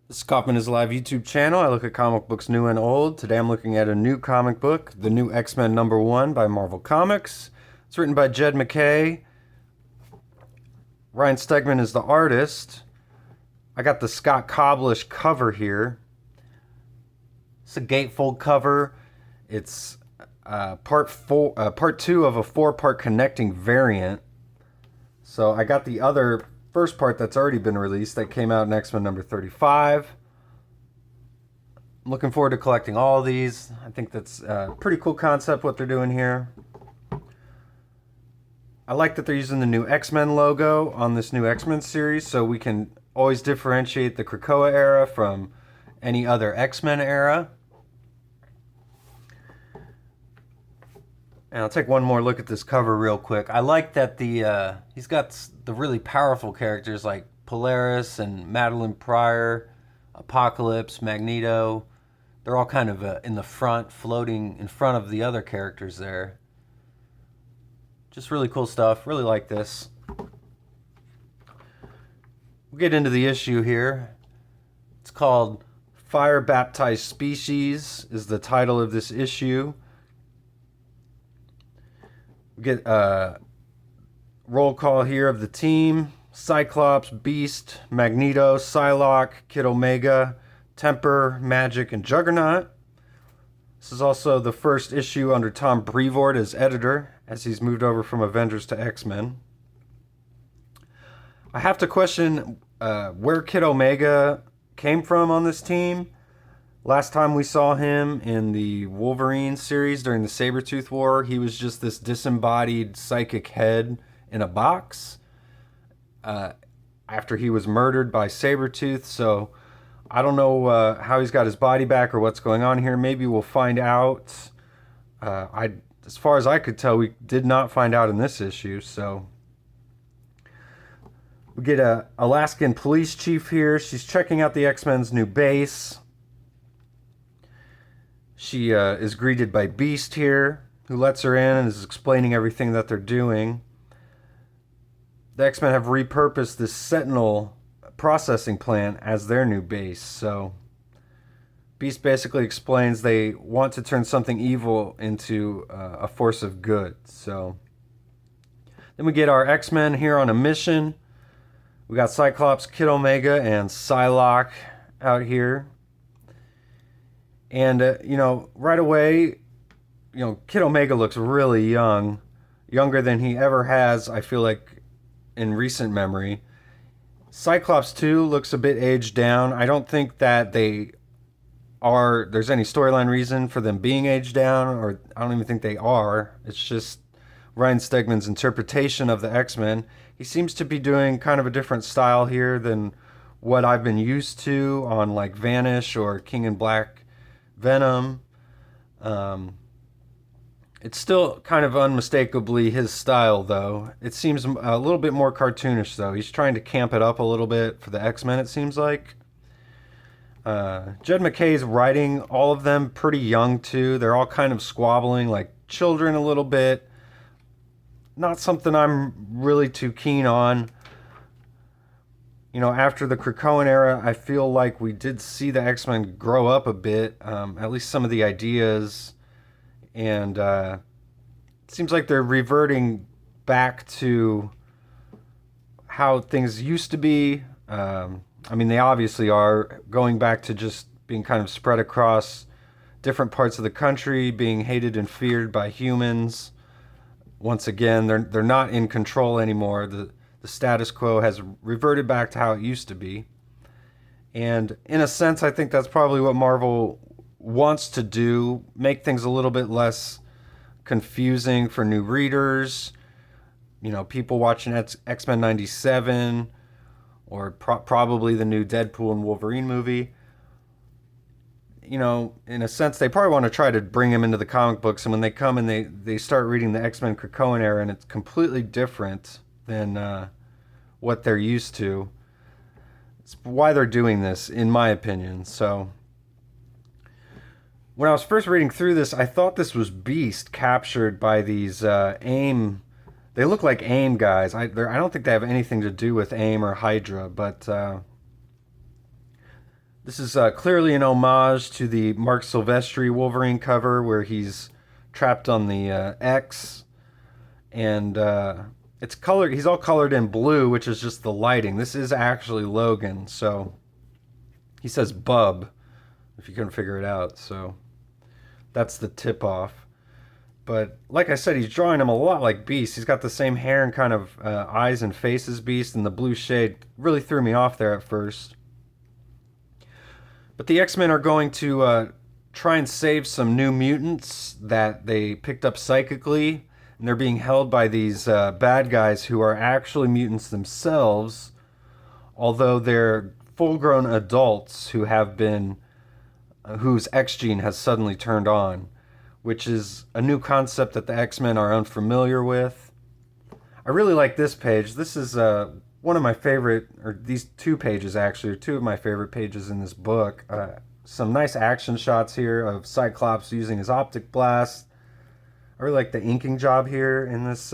This is Kaufman is Live YouTube channel. I look at comic books new and old. Today I'm looking at a new comic book, The New X-Men #1 by Marvel Comics. It's written by McKay. Ryan Stegman is the artist. I got the Scott Koblish cover here. It's a gatefold cover. It's part two of a 4-part connecting variant. So I got the other first part that's already been released that came out in X-Men #35. I'm looking forward to collecting all of these. I think that's a pretty cool concept what they're doing here. I like that they're using the new X-Men logo on this new X-Men series, so we can always differentiate the Krakoa era from any other X-Men era. And I'll take one more look at this cover real quick. I like that he's got the really powerful characters like Polaris and Madeline Pryor, Apocalypse, Magneto. They're all kind of in the front, floating in front of the other characters there. Just really cool stuff. Really like this. We'll get into the issue here. It's called Fire Baptized Species is the title of this issue. We get a roll call here of the team. Cyclops, Beast, Magneto, Psylocke, Kid Omega, Temper, Magic, and Juggernaut. This is also the first issue under Tom Brevoort as editor, as he's moved over from Avengers to X-Men. I have to question where Kid Omega came from on this team. Last time we saw him in the Wolverine series during the Sabretooth War, he was just this disembodied psychic head in a box after he was murdered by Sabretooth. So I don't know how he's got his body back or what's going on here. Maybe we'll find out. As far as I could tell, we did not find out in this issue. So we get a Alaskan police chief here. She's checking out the X-Men's new base. She is greeted by Beast here, who lets her in and is explaining everything that they're doing. The X-Men have repurposed this Sentinel processing plant as their new base. So Beast basically explains they want to turn something evil into a force of good. So then we get our X-Men here on a mission. We got Cyclops, Kid Omega, and Psylocke out here. And, right away, Kid Omega looks really young. Younger than he ever has, I feel like, in recent memory. Cyclops, too, looks a bit aged down. I don't think that there's any storyline reason for them being aged down, or I don't even think they are. It's just Ryan Stegman's interpretation of the X-Men. He seems to be doing kind of a different style here than what I've been used to on, like, Vanish or King in Black Venom. It's still kind of unmistakably his style, though. It seems a little bit more cartoonish, though. He's trying to camp it up a little bit for the X-Men, it seems like. McKay's writing all of them pretty young, too. They're all kind of squabbling like children a little bit. Not something I'm really too keen on. After the Krakoan era, I feel like we did see the X-Men grow up a bit, at least some of the ideas, and it seems like they're reverting back to how things used to be. They obviously are going back to just being kind of spread across different parts of the country, being hated and feared by humans. Once again, they're not in control anymore. The status quo has reverted back to how it used to be. And in a sense, I think that's probably what Marvel wants to do, make things a little bit less confusing for new readers. People watching X-Men '97 or probably the new Deadpool and Wolverine movie. In a sense, they probably want to try to bring him into the comic books. And when they come and they start reading the X-Men Krakoan era, and it's completely different than what they're used to. It's why they're doing this, in my opinion. So when I was first reading through this, I thought this was Beast captured by these AIM. They look like AIM guys. I don't think they have anything to do with AIM or Hydra, but This is clearly an homage to the Mark Silvestri Wolverine cover where he's trapped on the X, and it's colored. He's all colored in blue, which is just the lighting. This is actually Logan, so he says "bub," if you couldn't figure it out. So that's the tip off. But like I said, he's drawing him a lot like Beast. He's got the same hair and kind of eyes and face as Beast, and the blue shade really threw me off there at first. But the X-Men are going to try and save some new mutants that they picked up psychically, and they're being held by these bad guys who are actually mutants themselves, although they're full-grown adults who have been, whose X gene has suddenly turned on, which is a new concept that the X-Men are unfamiliar with. I really like this page. This is one of my favorite, or these two pages actually, are two of my favorite pages in this book. Some nice action shots here of Cyclops using his optic blast. I really like the inking job here in this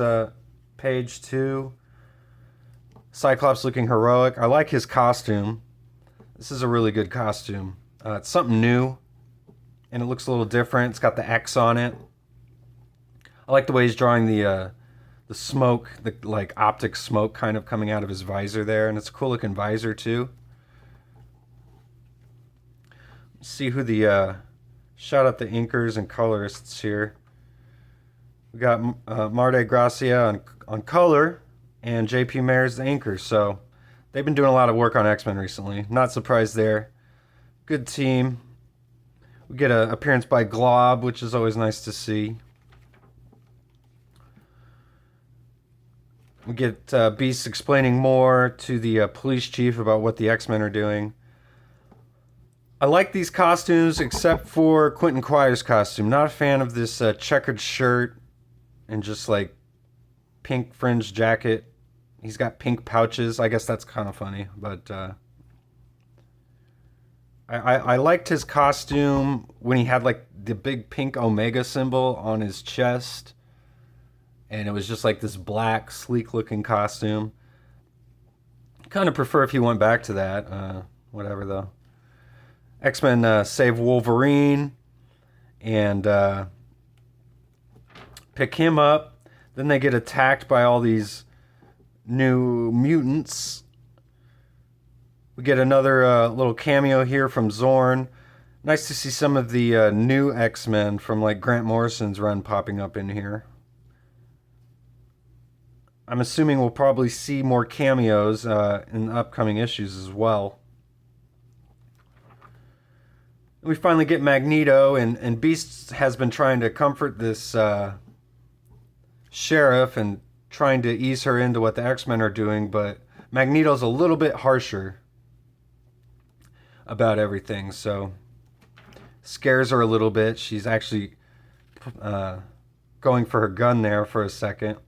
page too. Cyclops looking heroic. I like his costume. This is a really good costume. It's something new, and it looks a little different. It's got the X on it. I like the way he's drawing the smoke, the like optic smoke kind of coming out of his visor there, and it's a cool looking visor too. See who the shout out the inkers and colorists here. We got Marde Gracia on color, and JP Mayer's the inker. So they've been doing a lot of work on X-Men recently. Not surprised there. Good team. We get an appearance by Glob, which is always nice to see. We get Beast explaining more to the police chief about what the X-Men are doing. I like these costumes except for Quentin Quire's costume. Not a fan of this checkered shirt and just like pink fringe jacket. He's got pink pouches. I guess that's kind of funny, but I liked his costume when he had like the big pink Omega symbol on his chest. And it was just like this black, sleek-looking costume. Kind of prefer if he went back to that. Whatever, though. X-Men save Wolverine and pick him up. Then they get attacked by all these new mutants. We get another little cameo here from Zorn. Nice to see some of the new X-Men from like Grant Morrison's run popping up in here. I'm assuming we'll probably see more cameos in the upcoming issues as well. We finally get Magneto, and Beast has been trying to comfort this sheriff and trying to ease her into what the X-Men are doing, but Magneto's a little bit harsher about everything, so scares her a little bit. She's actually going for her gun there for a second.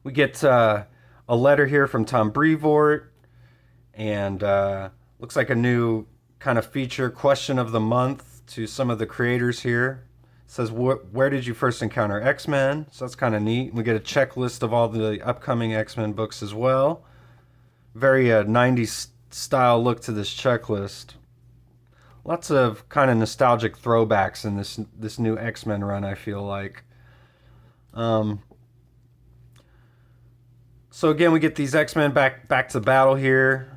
We get a letter here from Tom Brevoort, and looks like a new kind of feature question of the month to some of the creators here. It says, where did you first encounter X-Men? So that's kind of neat. We get a checklist of all the upcoming X-Men books as well. Very 90s style look to this checklist. Lots of kind of nostalgic throwbacks in this new X-Men run, I feel like. So again, we get these X-Men back to battle here.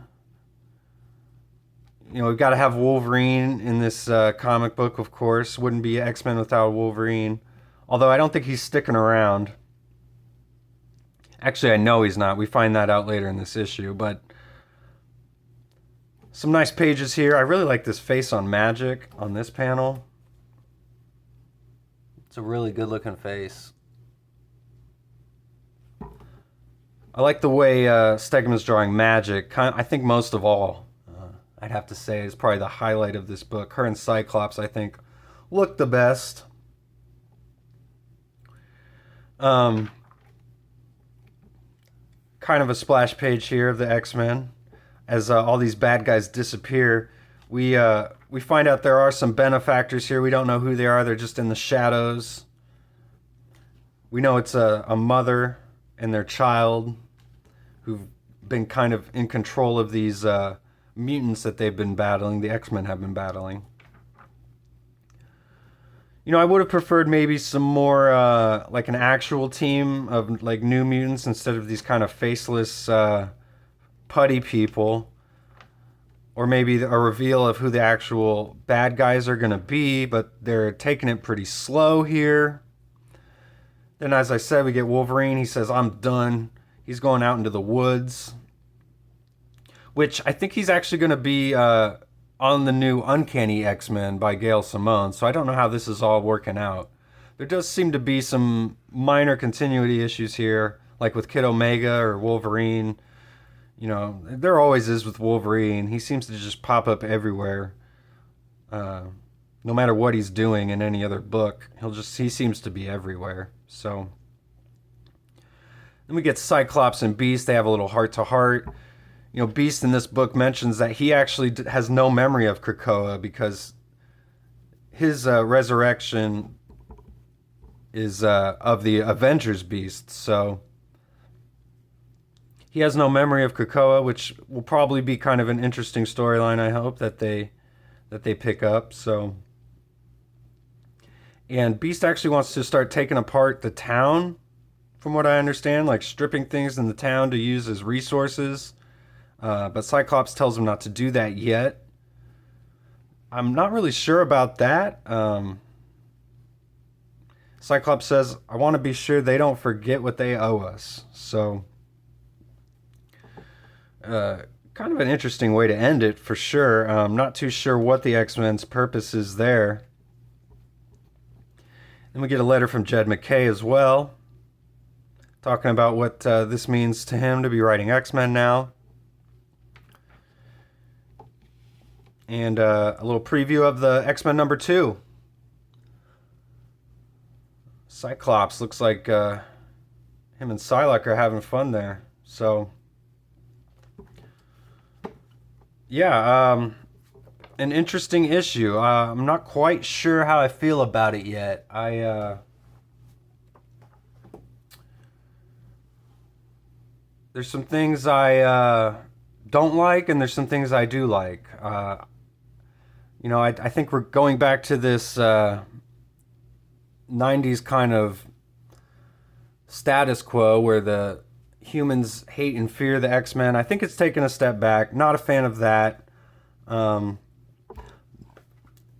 You know, we've got to have Wolverine in this comic book, of course. Wouldn't be X-Men without Wolverine. Although I don't think he's sticking around. Actually, I know he's not. We find that out later in this issue. But some nice pages here. I really like this face on Magic on this panel. It's a really good looking face. I like the way Stegman's drawing Magic. I think most of all, I'd have to say, is probably the highlight of this book. Her and Cyclops, I think, look the best. Kind of a splash page here of the X-Men. As all these bad guys disappear, we find out there are some benefactors here. We don't know who they are. They're just in the shadows. We know it's a mother and their child who've been kind of in control of these mutants that they've been battling, the X-Men have been battling. You know, I would have preferred maybe some more like an actual team of like New Mutants instead of these kind of faceless putty people, or maybe a reveal of who the actual bad guys are going to be, but they're taking it pretty slow here. Then, as I said, we get Wolverine. He says, I'm done. He's going out into the woods, which I think he's actually going to be on the new Uncanny X-Men by Gail Simone, so I don't know how this is all working out. There does seem to be some minor continuity issues here, like with Kid Omega or Wolverine. You know, there always is with Wolverine. He seems to just pop up everywhere. No matter what he's doing in any other book, he seems to be everywhere. So then we get Cyclops and Beast. They have a little heart-to-heart. You know, Beast in this book mentions that he actually has no memory of Krakoa because his resurrection is of the Avengers Beast. So he has no memory of Krakoa, which will probably be kind of an interesting storyline, I hope, that they pick up. So, and Beast actually wants to start taking apart the town, from what I understand, like stripping things in the town to use as resources. But Cyclops tells him not to do that yet. I'm not really sure about that. Cyclops says, I want to be sure they don't forget what they owe us. So, kind of an interesting way to end it, for sure. I'm not too sure what the X-Men's purpose is there. Then we get a letter from Jed McKay as well, talking about what this means to him to be writing X-Men now. And a little preview of the X-Men #2. Cyclops looks like him and Psylocke are having fun there. So, yeah, an interesting issue. I'm not quite sure how I feel about it yet. There's some things I don't like, and there's some things I do like. You know, I think we're going back to this 90s kind of status quo where the humans hate and fear the X-Men. I think it's taken a step back. Not a fan of that. Not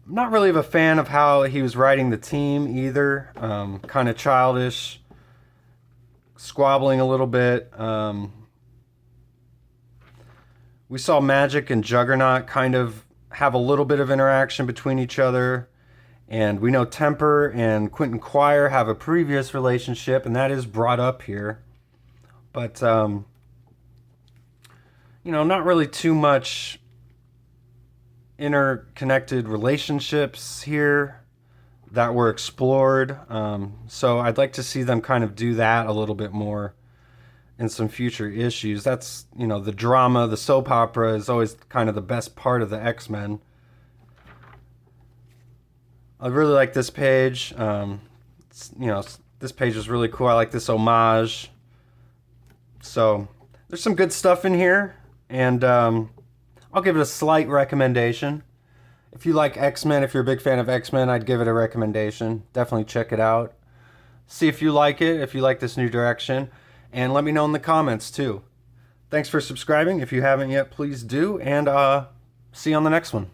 really a fan of how he was writing the team either. Kind of childish, squabbling a little bit. We saw Magic and Juggernaut kind of have a little bit of interaction between each other. And we know Temper and Quentin Quire have a previous relationship, and that is brought up here. But, you know, not really too much interconnected relationships here that were explored. So I'd like to see them kind of do that a little bit more in some future issues. That's, you know, the drama, the soap opera is always kind of the best part of the X-Men. I really like this page. You know, this page is really cool. I like this homage. So there's some good stuff in here, and I'll give it a slight recommendation. If you like X-Men, if you're a big fan of X-Men, I'd give it a recommendation. Definitely check it out. See if you like it, if you like this new direction, and let me know in the comments too. Thanks for subscribing. If you haven't yet, please do, and see you on the next one.